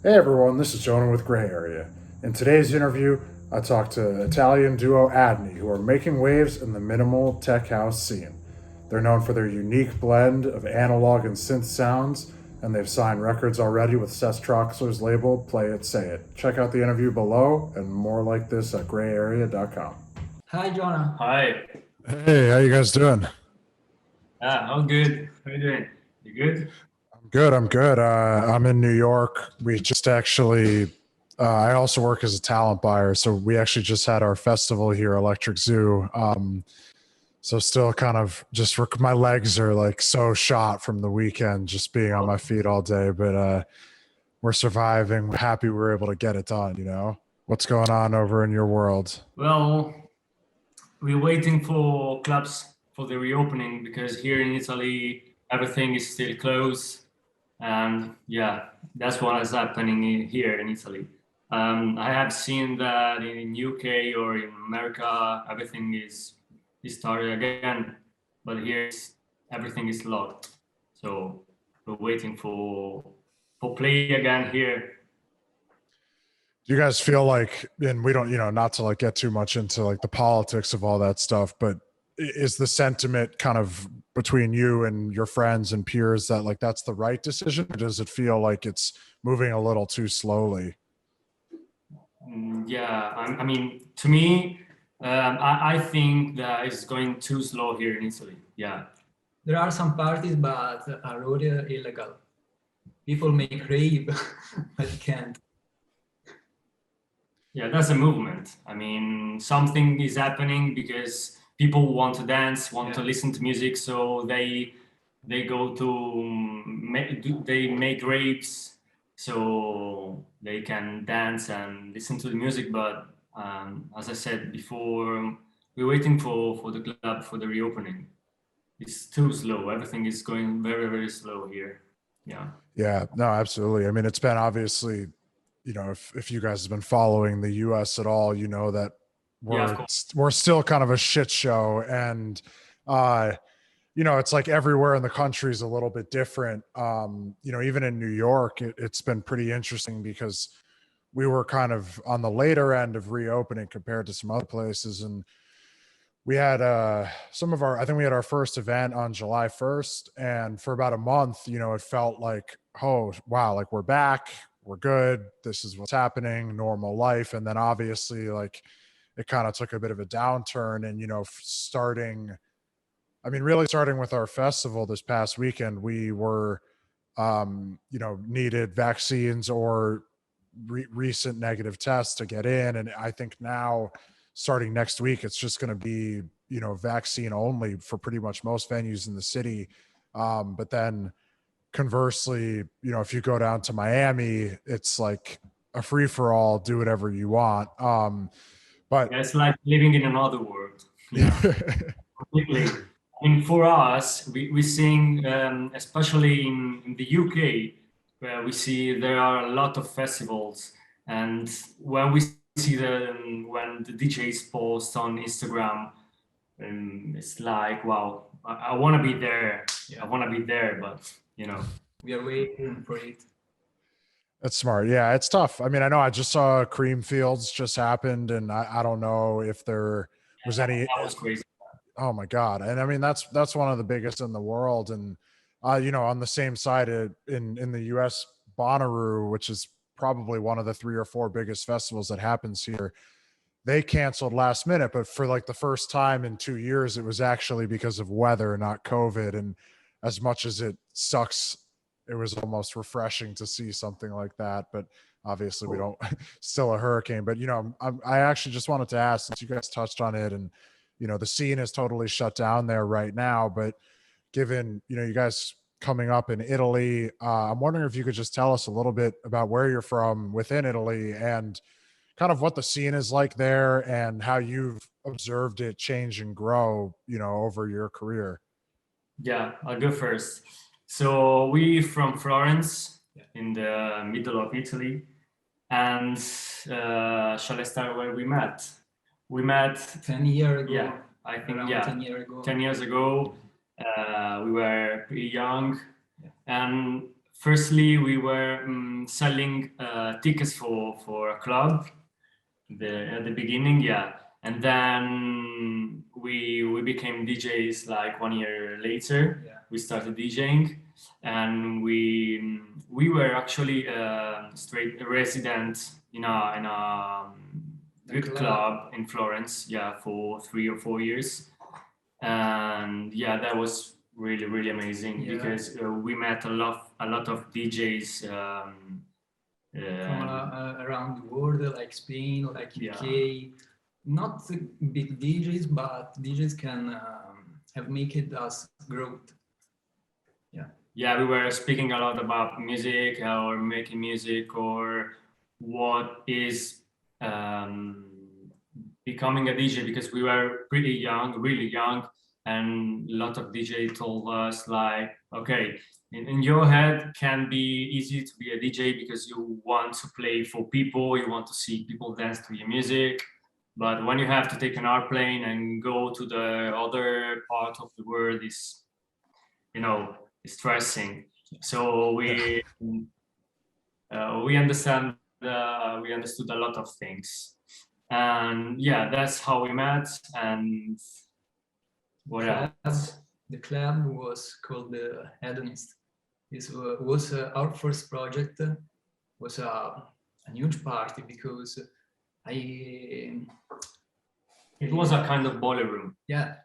Hey everyone, this is Jonah with Gray Area. In today's interview, I talked to Italian duo Adne, who are making waves in the minimal tech house scene. They're known for their unique blend of analog and synth sounds, and they've signed records already with Seth Troxler's label Play It Say It. Check out the interview below and more like this at grayarea.com. Hi, Jonah. Hi. Hey, how you guys doing? All good. How you doing? You good? I'm good. I'm good. I'm in New York. We just actually, I also work as a talent buyer. So we actually just had our festival here, Electric Zoo. So still kind of just my legs are like so shot from the weekend, just being on my feet all day. But we're surviving. We're happy we were able to get it done. What's going on over in your world? Well, we're waiting for clubs for the reopening because here in Italy everything is still closed, and yeah, that's what is happening here in Italy. I have seen that in UK or in America everything is started again, but here everything is locked. So we're waiting for play again here. Do you guys feel like, and we don't, not to like get too much into like the politics of all that stuff, but is the sentiment kind of between you and your friends and peers that like that's the right decision, or does it feel like it's moving a little too slowly? Yeah, I mean, to me, I think that it's going too slow here in Italy. Yeah, There are some parties, but are all illegal. People make rave, but can't. yeah, that's a movement. I mean, something is happening because people want to dance, want to listen to music, so they go to they make raves so they can dance and listen to the music. But as I said before, we're waiting for the club for the reopening. It's too slow. Everything is going very, very slow here. Yeah. Yeah, no, absolutely. I mean, it's been obviously, if you guys have been following the US at all, you know that Yeah, of we're course. we're still kind of a shit show. And uh it's like everywhere in the country is a little bit different. Even in New York, it's been pretty interesting because we were kind of on the later end of reopening compared to some other places. And we had I think we had our first event on July 1st. And for about a month, it felt like, oh, wow, like we're back, we're good. This is what's happening, normal life. And then obviously, like, it kind of took a bit of a downturn. And, really starting with our festival this past weekend, we were, needed vaccines or recent negative tests to get in. And I think now, starting next week, it's just going to be, vaccine only for pretty much most venues in the city. But then conversely, if you go down to Miami, it's like a free for all, do whatever you want. But Yeah, it's like living in another world. Yeah, completely. I mean, for us, we sing, especially in the UK, where we see there are a lot of festivals, and when we see when the DJs post on Instagram, it's like, wow, I want to be there. Yeah. I want to be there, but We are waiting for it. that's smart. Yeah, it's tough. I mean, I know I just saw Cream Fields just happened, and I don't know if there was any. that was crazy. Oh my God. And I mean, that's one of the biggest in the world. And, on the same side in the US, Bonnaroo, which is probably one of the 3 or 4 biggest festivals that happens here, they canceled last minute, but for like the first time in 2 years, it was actually because of weather, not COVID. And as much as it sucks, it was almost refreshing to see something like that. But obviously we don't, still a hurricane. But, I actually just wanted to ask, since you guys touched on it, and, the scene is totally shut down there right now, but given, you guys coming up in Italy, I'm wondering if you could just tell us a little bit about where you're from within Italy and kind of what the scene is like there and how you've observed it change and grow, over your career. Yeah, I'll go first. So we from Florence, in the middle of Italy, and shall I start where we met? We met 10 years ago. Yeah, I think around yeah, 10 years ago. 10 years ago. We were pretty young, and firstly we were selling tickets for a club at the beginning, yeah, and then we became DJs like 1 year later. Yeah. We started DJing, and we were actually straight resident in a good club in Florence, yeah, for 3 or 4 years, and yeah, that was really amazing, Yeah. because we met a lot of DJs From around the world, like Spain, like UK. Not big DJs, but DJs can have made us growth. Yeah, we were speaking a lot about music or making music or what is becoming a DJ, because we were pretty young, really young, and a lot of DJ told us like, okay, in your head can be easy to be a DJ because you want to play for people, you want to see people dance to your music, but when you have to take an airplane and go to the other part of the world is, stressing. So we understood a lot of things, and yeah, that's how we met. And what else? The club was called the Adne. This was our first project. Was a huge party because it was a kind of boiler room. Yeah.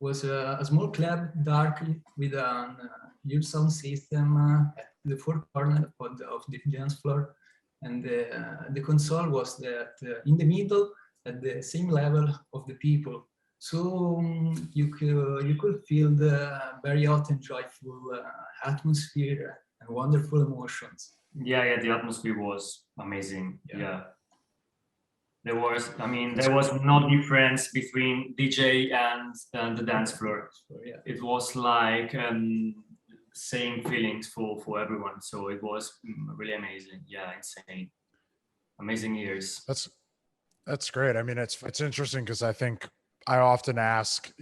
Was a small club, dark, with a huge sound system at the four corners of the dance floor, and the console was in the middle at the same level of the people. So you could feel the very hot and joyful atmosphere and wonderful emotions. Yeah, the atmosphere was amazing. Yeah. There was no difference between DJ and the dance floor. Yeah. It was like same feelings for everyone. So it was really amazing. Yeah, insane, amazing years. That's great. I mean, it's interesting because I think I often ask,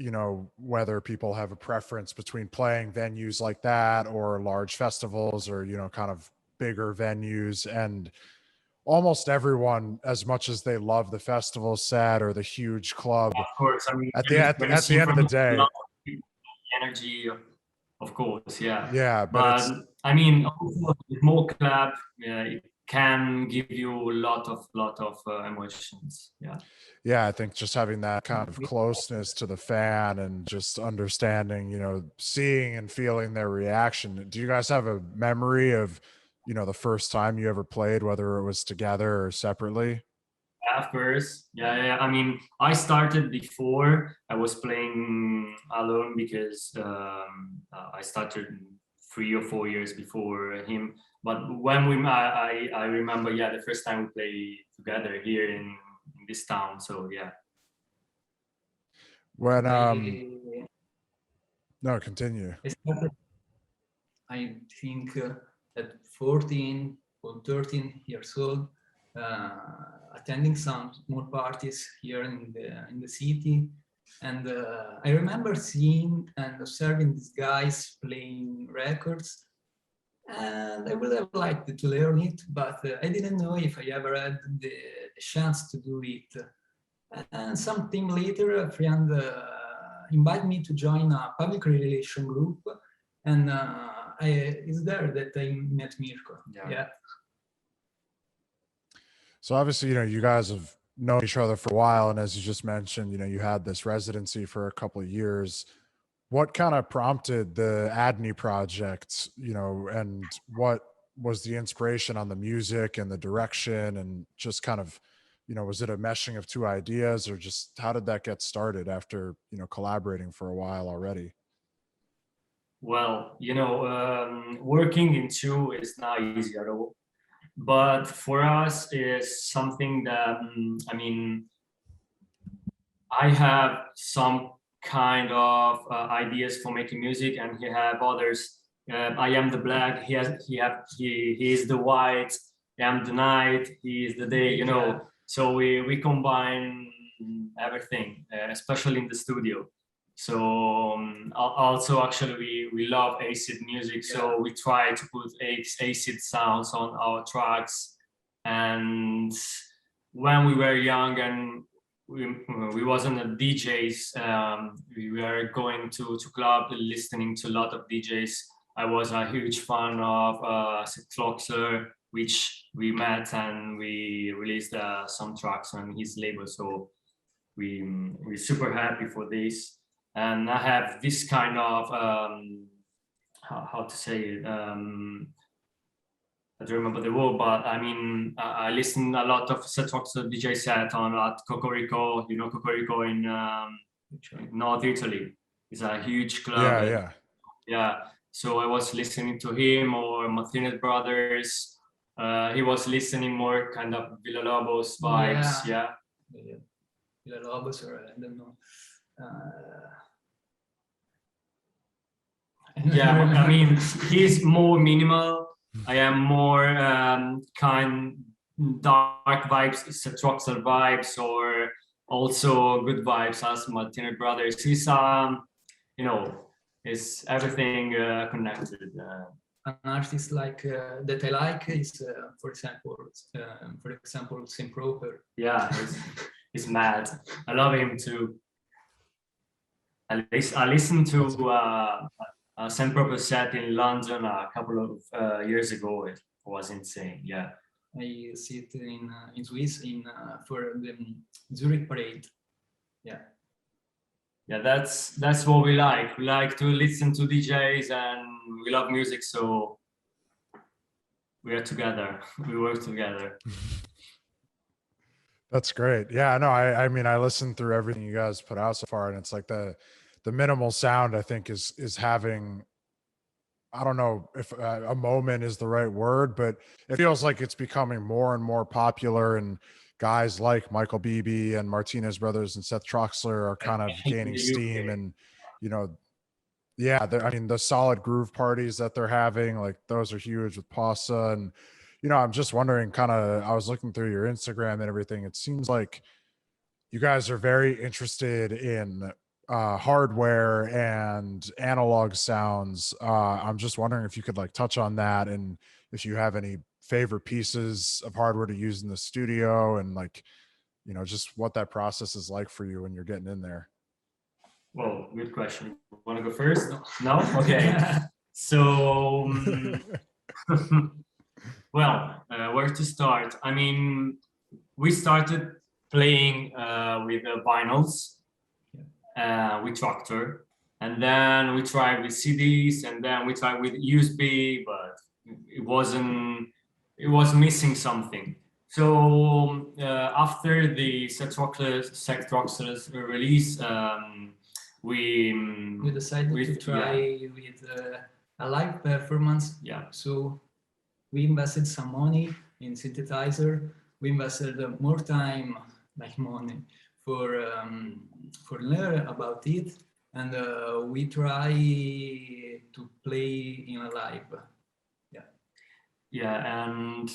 whether people have a preference between playing venues like that or large festivals or, kind of bigger venues, and almost everyone, as much as they love the festival set or the huge club, of course, I mean, at the end of the day, energy, of course, yeah, but I mean, also a small club, it can give you a lot of emotions. Yeah, I think just having that kind of closeness to the fan and just understanding, seeing and feeling their reaction. Do you guys have a memory of the first time you ever played, whether it was together or separately? Yeah, of course. Yeah. I mean, I started before. I was playing alone because I started 3 or 4 years before him. But when I remember, the first time we played together here in this town. So yeah. When no, continue. I think at 14 or 13 years old, attending some small parties here in the city, and I remember seeing and observing these guys playing records, and I would have liked to learn it, but I didn't know if I ever had the chance to do it. And sometime later, a friend invited me to join a public relation group, and it's there that I met Mirko. Yeah. So obviously, you guys have known each other for a while, and as you just mentioned, you had this residency for a couple of years. What kind of prompted the Adne project, and what was the inspiration on the music and the direction, and just kind of, was it a meshing of two ideas, or just how did that get started after, collaborating for a while already? Well, working in two is not easy at all. But for us, it's something that, I mean, I have some kind of ideas for making music, and he have others. I am the black, he is the white, I am the night, he is the day, So we combine everything, especially in the studio. So also actually we love acid music, so we try to put acid sounds on our tracks. And when we were young and we wasn't a DJs, we were going to club, listening to a lot of DJs. I was a huge fan of Seth Troxler, which we met and we released some tracks on his label. So we're super happy for this. And I have this kind of how to say it. I don't remember the word, but I mean, I listen a lot of Seth Troxler DJ set on at Cocorico. You know Cocorico in North Italy. It's a huge club. Yeah. So I was listening to him or Martinez Brothers. He was listening more kind of Villalobos vibes. Yeah. Villalobos, or I don't know. Yeah, I mean, he's more minimal. I am more kind, dark vibes, Seth Troxler vibes, or also good vibes as Martinez Brothers. He's you know, is everything connected. An artist like that I like is, for example, Sim Proper. Yeah, he's mad. I love him too. I listened to Sam Proper set in London a couple of years ago. It was insane. Yeah. I see it in Swiss for the Zurich parade. Yeah. Yeah, that's what we like. We like to listen to DJs and we love music, so we are together. We work together. That's great. Yeah, no, I mean, I listened through everything you guys put out so far, and it's like the minimal sound, I think, is having, I don't know if a moment is the right word, but it feels like it's becoming more and more popular, and guys like Michael Beebe and Martinez Brothers and Seth Troxler are kind of gaining steam. And, you know, yeah, I mean, the solid groove parties that they're having, like those are huge with Pasa. And, you know, I'm just wondering, kind of, I was looking through your Instagram and everything. It seems like you guys are very interested in hardware and analog sounds. I'm just wondering if you could like touch on that, and if you have any favorite pieces of hardware to use in the studio, and like, you know, just what that process is like for you when you're getting in there. Well, good question. Want to go first? No? Okay. So, well, where to start? I mean, we started playing with vinyls, with Tractor, and then we tried with CDs, and then we tried with USB, but it was missing something. So after the Seth Troxler's release, we decided to try with a live performance. Yeah. So we invested some money in synthesizer. We invested more time, like money, for learn about it, and we try to play in a live. Yeah, and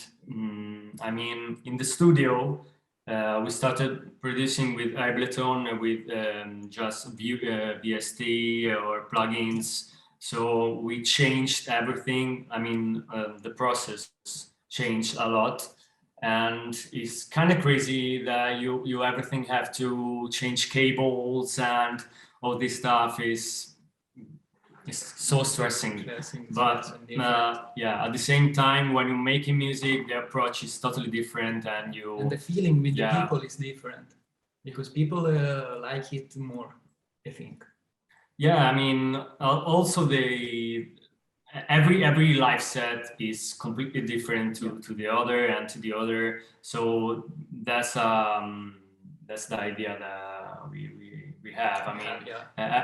I mean, in the studio, we started producing with Ableton, with just VST or plugins. So we changed everything. I mean, the process changed a lot, and it's kind of crazy that you everything have to change cables, and all this stuff is so stressing. But yeah, at the same time, when you're making music, the approach is totally different, and the feeling with the people is different, because people like it more, I think. Yeah, I mean, also every live set is completely different to the other and to the other. So that's the idea that we have. I mean,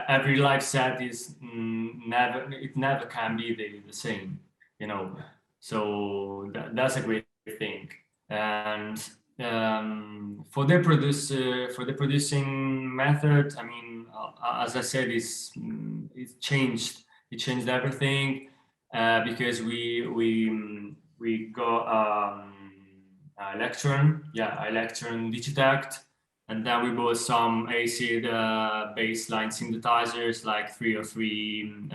every live set is never can be the same, you know. So that's a great thing. And for the producing method, I mean, as I said, it changed everything, because we got Electron Digitact, And then we bought some acid baseline synthesizers, like 303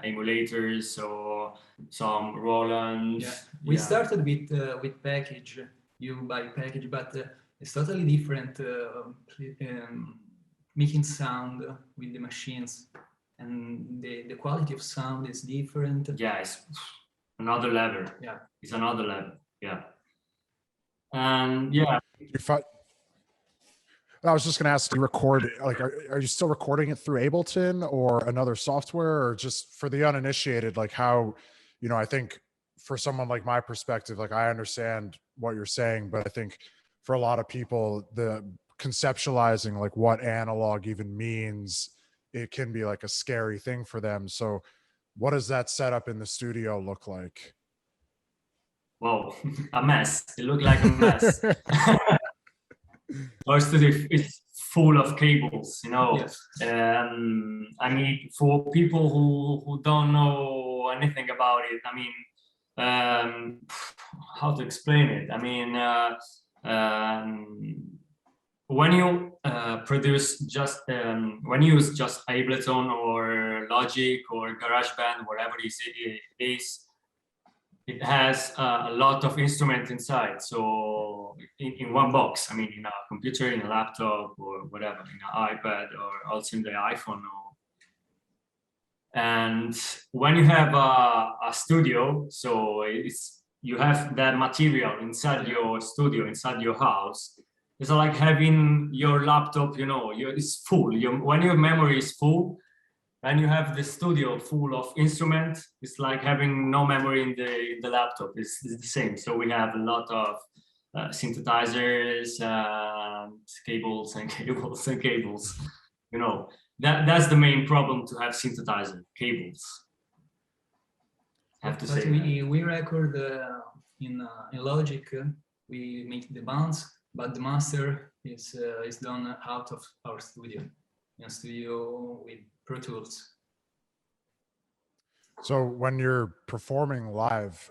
emulators, or some Roland. Yeah, we started with package. You buy package, but it's totally different making sound with the machines, and the quality of sound is different. Yeah, it's another level. Yeah, it's another level. Yeah, and yeah. I was just going to ask, do you record, like, are you still recording it through Ableton or another software, or just for the uninitiated, like how, you know, I think for someone like my perspective, like I understand what you're saying, but I think for a lot of people, the conceptualizing like what analog even means, it can be like a scary thing for them. So what does that setup in the studio look like? Well, a mess. It looked like a mess. Our studio is full of cables, you know. Yes. I mean, for people who don't know anything about it, I mean, how to explain it? I mean, when you produce just when you use just Ableton or Logic or GarageBand, whatever it is, it has a lot of instruments inside. So in one box, I mean, in a computer, in a laptop, or whatever, in an iPad, or also in the iPhone. And when you have a studio, so you have that material inside your studio, inside your house. It's like having your laptop, you know, it's full. When your memory is full, and you have the studio full of instruments, it's like having no memory in the laptop. It's the same. So we have a lot of synthesizers, cables and cables and cables. You know, that's the main problem to have synthesizer cables. I have to say. We record in Logic. We make the bounce, but the master is done out of our studio, in a studio with Pro Tools. So when you're performing live,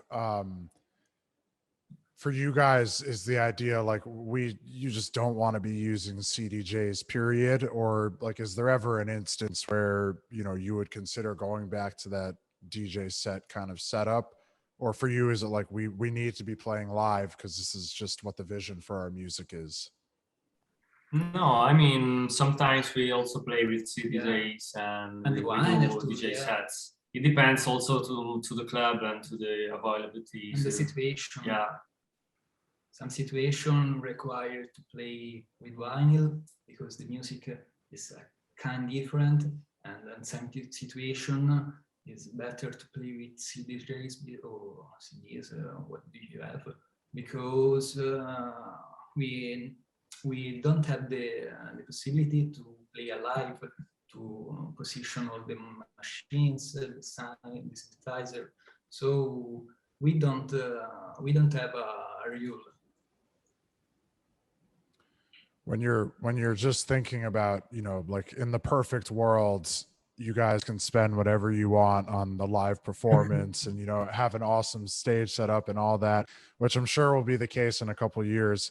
for you guys, is the idea like you just don't want to be using CDJs, period? Or like, is there ever an instance where, you know, you would consider going back to that DJ set kind of setup? Or for you, is it like we need to be playing live because this is just what the vision for our music is? No, I mean, sometimes we also play with CDJs and we do DJ sets. It depends also to the club and to the availability. And the situation. Yeah. Some situation require to play with vinyl because the music is kind of different, and then some situation is better to play with CDJs or CDs. What do you have? Because we don't have the possibility to play alive, to position all the machines, the sound, the synthesizer. So we don't have a rule. When you're just thinking about, you know, like in the perfect world, you guys can spend whatever you want on the live performance and, you know, have an awesome stage set up and all that, which I'm sure will be the case in a couple of years.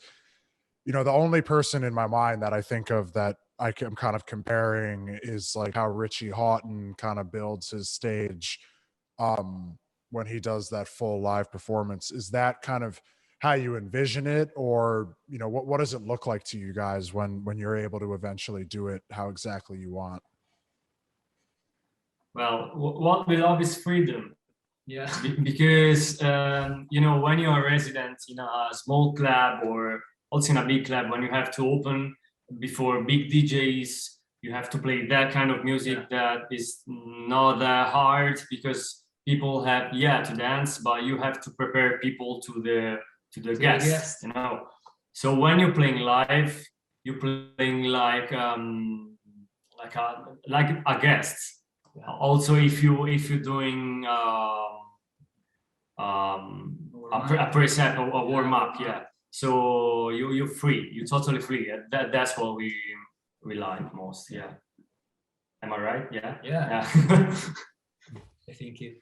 You know, the only person in my mind that I think of that I'm kind of comparing is like how Richie Houghton kind of builds his stage when he does that full live performance. Is that kind of how you envision it, or, you know, what does it look like to you guys when you're able to eventually do it how exactly you want? Well, what we love is freedom. Yeah. Because you know, when you're a resident in a small club or also in a big club, when you have to open before big DJs, you have to play that kind of music that is not that hard, because people have to dance, but you have to prepare people to the guests, you know. So when you're playing live, you're playing like a guest. Also, if you're doing a preset or a warm up, so you're free. You're totally free. That's what we like most. Yeah. Am I right? Yeah. Yeah. I think it.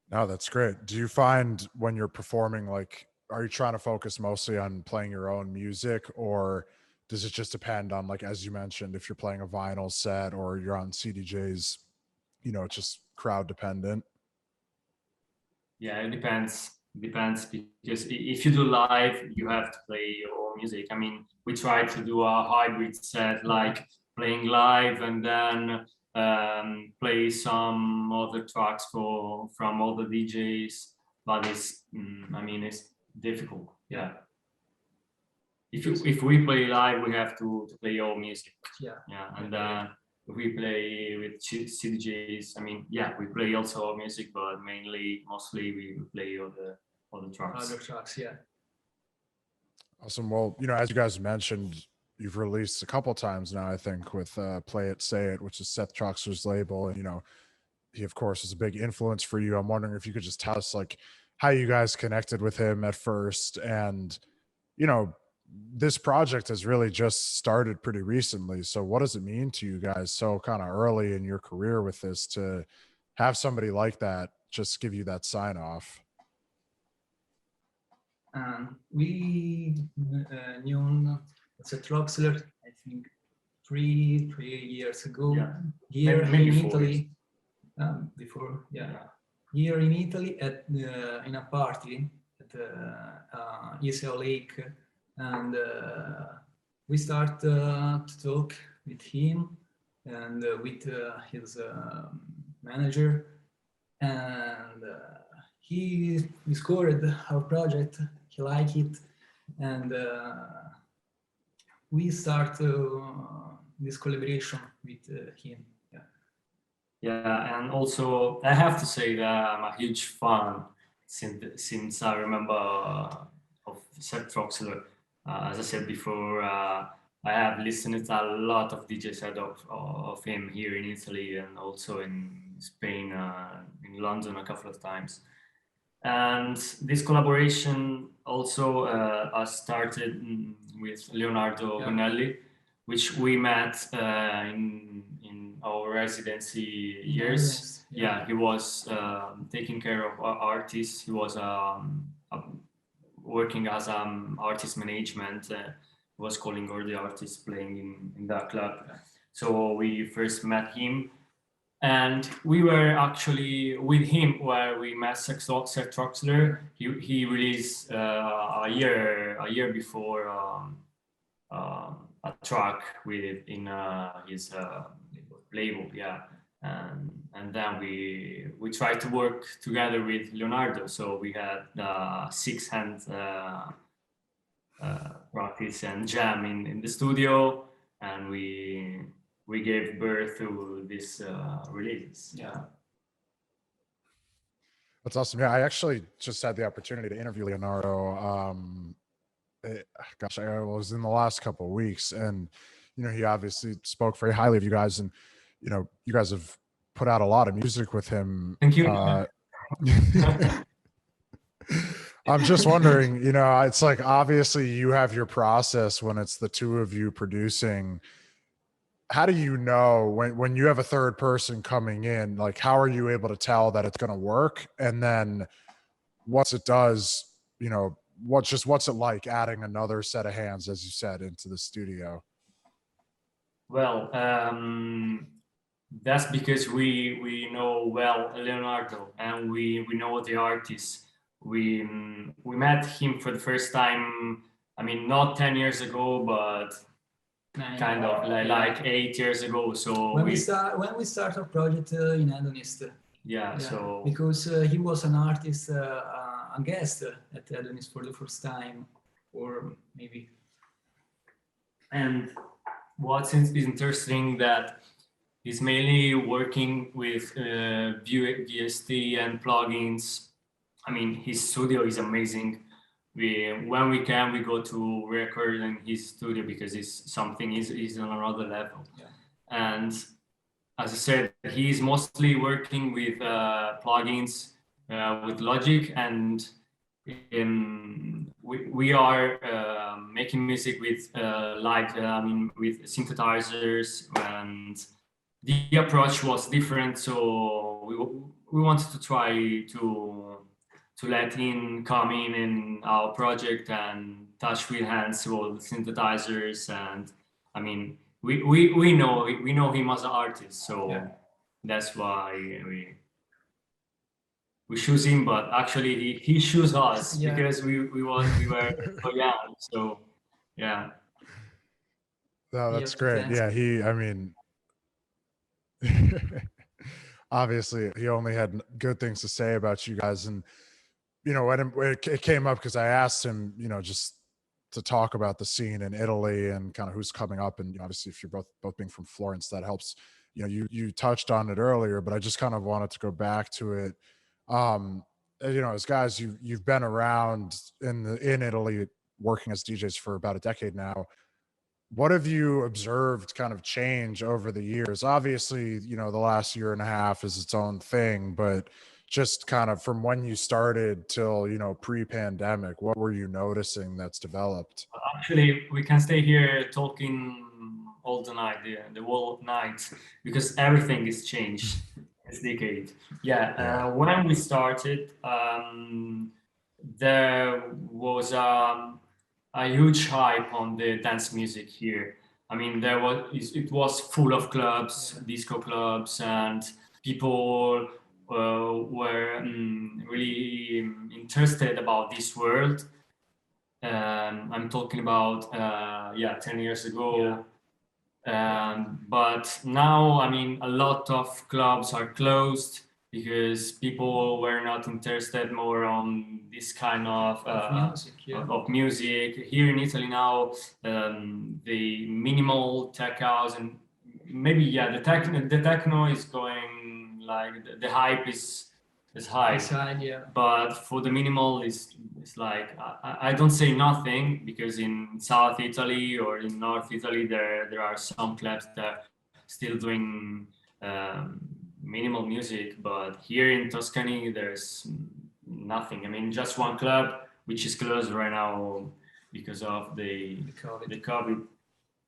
No, that's great. Do you find when you're performing, like, are you trying to focus mostly on playing your own music, or does it just depend on, like, as you mentioned, if you're playing a vinyl set or you're on CDJs, it's just crowd dependent? Yeah, it depends. Depends because if you do live, you have to play your music. I mean, we try to do a hybrid set, like playing live and then play some other tracks from all the DJs. But I mean, it's difficult. Yeah. If we play live, we have to play all music. Yeah. Yeah, and if we play with CDJs, I mean, yeah, we play also our music, but mostly we play all the tracks. Other tracks, yeah. Awesome. Well, as you guys mentioned, you've released a couple times now, I think, with Play It, Say It, which is Seth Troxler's label. And, he, of course, is a big influence for you. I'm wondering if you could just tell us, like, how you guys connected with him at first. And, this project has really just started pretty recently. So what does it mean to you guys so kind of early in your career with this to have somebody like that just give you that sign off? We knew Seth Troxler, I think, three years ago. Yeah. Here Maybe in 4 Italy, before, yeah. Here in Italy at in a party at Iseo Lake, and we start to talk with him and with his manager, and he discovered our project. He liked it, and we start this collaboration with him. Yeah. Yeah, and also I have to say that I'm a huge fan since I remember of Seth Troxler. As I said before, I have listened to a lot of DJ set of him here in Italy and also in Spain, in London a couple of times. And this collaboration also started with Leonardo Bonelli, which we met in our residency years. Yeah, he was taking care of artists. He was working as artist management. Was calling all the artists playing in that club. So we first met him, and we were actually with him where we met Seth Troxler. He released a year before a track in his label, yeah. And then we tried to work together with Leonardo. So we had 6-hand practice and jam in the studio, and we gave birth to this release. Yeah. That's awesome. Yeah, I actually just had the opportunity to interview Leonardo. Gosh, I was in the last couple of weeks, and he obviously spoke very highly of you guys, and you guys have put out a lot of music with him. Thank you. I'm just wondering, it's like, obviously you have your process when it's the two of you producing. How do you know when you have a third person coming in, like, how are you able to tell that it's going to work? And then once it does, what's it like adding another set of hands, as you said, into the studio? Well, that's because we know well Leonardo, and we know the artist. We met him for the first time, I mean, not 10 years ago, but kind of like 8 years ago. So when we start our project in Adonis. Yeah, so because he was an artist, a guest at Adonis for the first time, or maybe. And what's interesting that he's mainly working with VST and plugins. I mean, his studio is amazing. When we can, we go to record in his studio because it's something is on another level. Yeah. And as I said, he's mostly working with plugins, with Logic, and we are making music with with synthesizers, and the approach was different. So we wanted to try to let him come in our project and touch with hands to all the synthesizers. And I mean, we know him as an artist, so that's why we choose him. But actually, he chose us because we were so young. So yeah. No, that's great. Yeah, I mean, obviously he only had good things to say about you guys. And you know, when it came up, because I asked him, you know, just to talk about the scene in Italy and kind of who's coming up. And obviously, if you're both being from Florence, that helps. You know, you touched on it earlier, but I just kind of wanted to go back to it. You know, as guys, you've been around in Italy working as DJs for about a decade now. What have you observed kind of change over the years? Obviously, you know, the last year and a half is its own thing, but just kind of from when you started till, you know, pre-pandemic, what were you noticing that's developed? Actually, we can stay here talking all the night, the whole night, because everything is changed this decade. When we started, there was a huge hype on the dance music here. I mean, it was full of clubs, disco clubs, and people were really interested about this world. I'm talking about 10 years ago. But now, I mean, a lot of clubs are closed because people were not interested more on this kind of music. Here in Italy now, the minimal tech house and maybe the techno is going, like the hype is high. But for the minimal it's like I don't say nothing, because in South Italy or in North Italy there are some clubs that are still doing minimal music, but here in Tuscany there's nothing. I mean, just one club which is closed right now because of the COVID.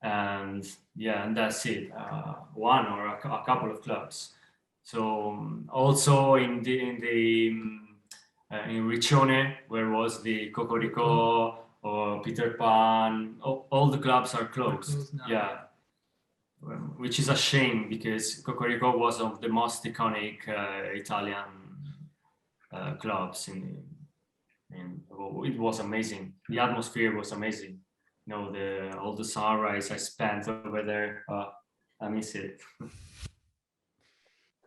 And that's it. One or a couple of clubs. So also in Riccione, where was the Cocorico or Peter Pan, all the clubs are closed. Which is a shame, because Cocorico was one of the most iconic Italian clubs. It was amazing. The atmosphere was amazing. You know, all the sunrise I spent over there. I miss it.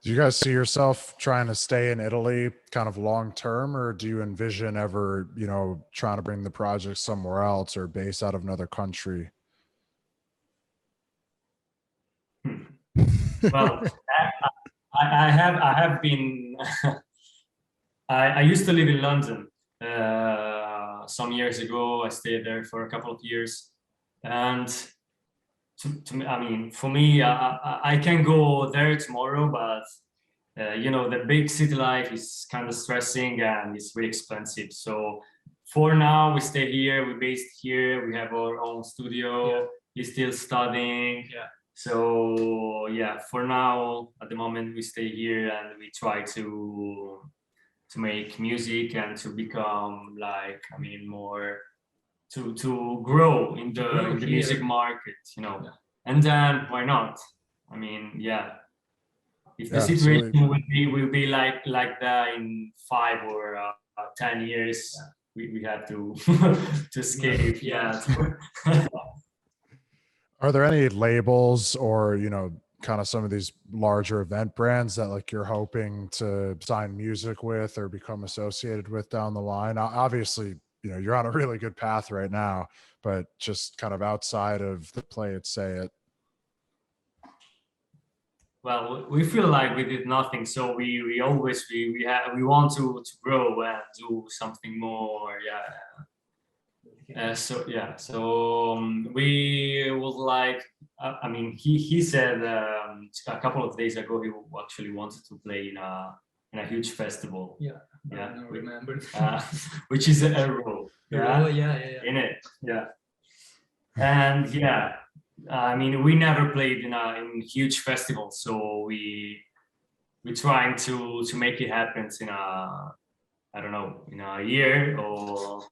Do you guys see yourself trying to stay in Italy kind of long term, or do you envision ever, you know, trying to bring the project somewhere else or base out of another country? Well, I have been. I used to live in London some years ago. I stayed there for a couple of years, and I mean, for me, I can go there tomorrow, but you know, the big city life is kind of stressing and it's really expensive. So for now, we stay here. We're based here. We have our own studio. He's still studying. So for now, at the moment, we stay here and we try to make music and to become, like, I mean, more to grow in the music market, you know. And then why not? I mean, if the situation will be like that in 5 or 10 years, we have to to escape. Are there any labels or, you know, kind of some of these larger event brands that, like, you're hoping to sign music with or become associated with down the line? Obviously, you know, you're on a really good path right now, but just kind of outside of the Play It, Say It. Well, we feel like we did nothing, so we always we want to grow and do something more. So we would like. I mean, he said a couple of days ago he actually wanted to play in a huge festival. I don't remember. Which is a role. In it. And I mean, we never played in huge festivals, so we trying to make it happen I don't know, in a year or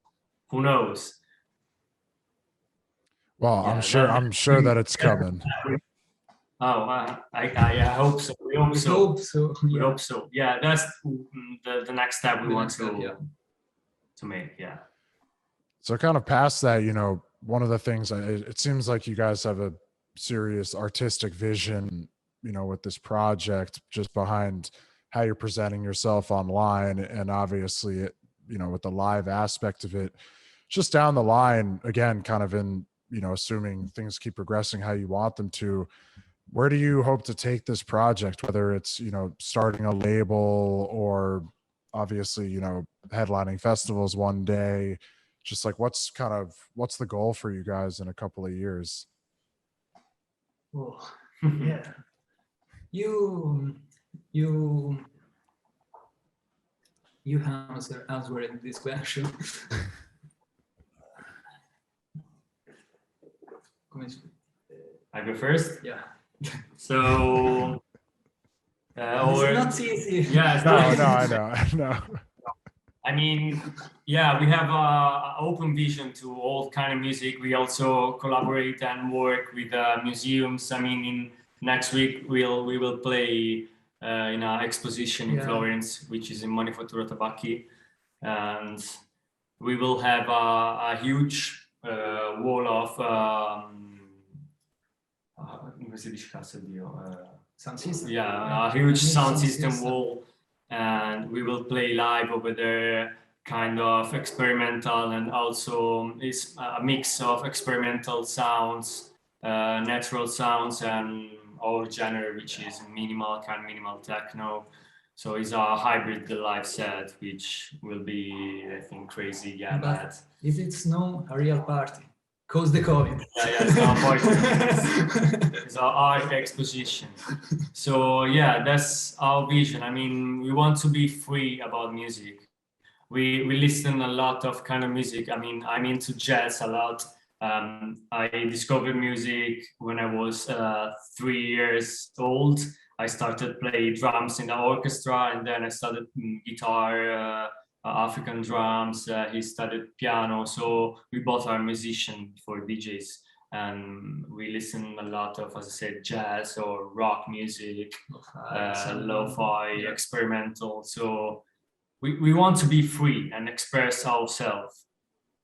who knows. Well, Yeah, I'm sure that it's coming. Oh, I hope so. We hope We so. hope so. We Yeah. hope so. Yeah, that's the next step we The want next step, yeah. to make. Yeah. So kind of past that, you know, one of the things it seems like you guys have a serious artistic vision, you know, with this project just behind how you're presenting yourself online, and obviously it, you know, with the live aspect of it, just down the line, again, kind of in, you know, assuming things keep progressing how you want them to, where do you hope to take this project, whether it's, you know, starting a label or obviously, you know, headlining festivals one day, just like what's the goal for you guys in a couple of years? Oh, yeah. You answered this question. I go first. Yeah. So, It's not easy. Yeah, it's No, not easy. I know. I mean, yeah, we have a open vision to all kind of music. We also collaborate and work with museums. I mean, in next week we will play in an exposition in Yeah. Florence, which is in Manifattura Tabacchi, and we will have a huge wall of come si dice cazzo Dio? Sound system. Yeah, a huge sound system wall, and we will play live over there, kind of experimental, and also it's a mix of experimental sounds, natural sounds, and our genre, which is minimal techno. So it's a hybrid live set, which will be, I think, crazy. Yeah, But if it's no a real party, cause the COVID. Yeah, it's not point. It's our art exposition. So yeah, that's our vision. I mean, we want to be free about music. We listen a lot of kind of music. I mean, I'm into jazz a lot. I discovered music when I was 3 years old. I started play drums in the orchestra, and then I started guitar, African drums. He studied piano. So we both are musicians for DJs, and we listen a lot of, as I said, jazz or rock music, lo-fi, Yeah. experimental. So we want to be free and express ourselves.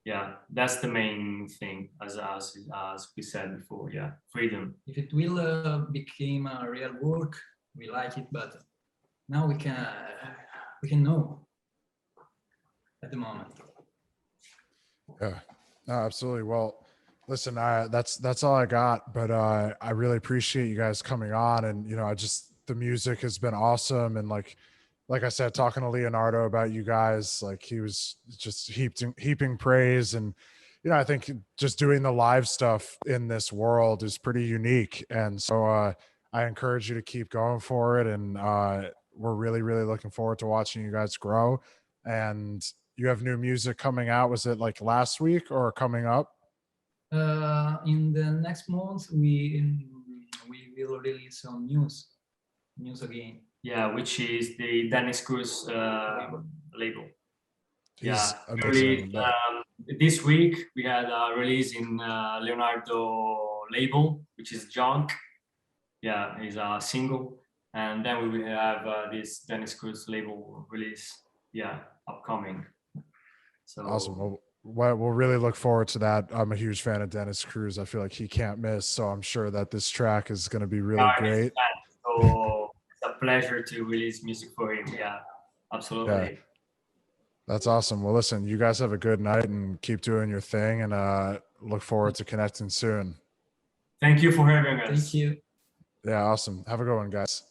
Yeah, that's the main thing, as we said before. Yeah, freedom. If it will become a real work, we like it, but now we can know at the moment. Yeah, no, absolutely. Well, listen, that's all I got, but I really appreciate you guys coming on, and you know, the music has been awesome, and like I said, talking to Leonardo about you guys, like he was just heaping praise, and you know, I think just doing the live stuff in this world is pretty unique, and so I encourage you to keep going for it, and we're really looking forward to watching you guys grow. And you have new music coming out. Was it like last week or coming up? In the next month, we will release some news again. Yeah, which is the Dennis Cruz label. He's Yeah, amazing. this week we had a release in Leonardo label, which is Junk. Yeah, it's a single, and then we will have this Dennis Cruz label release. Yeah, upcoming. So Awesome. Well, we'll really look forward to that. I'm a huge fan of Dennis Cruz. I feel like he can't miss. So I'm sure that this track is going to be really great. So it's a pleasure to release music for him. Yeah, absolutely. Yeah. That's awesome. Well, listen, you guys have a good night and keep doing your thing, and look forward to connecting soon. Thank you for having us. Thank you. Yeah, awesome. Have a good one, guys.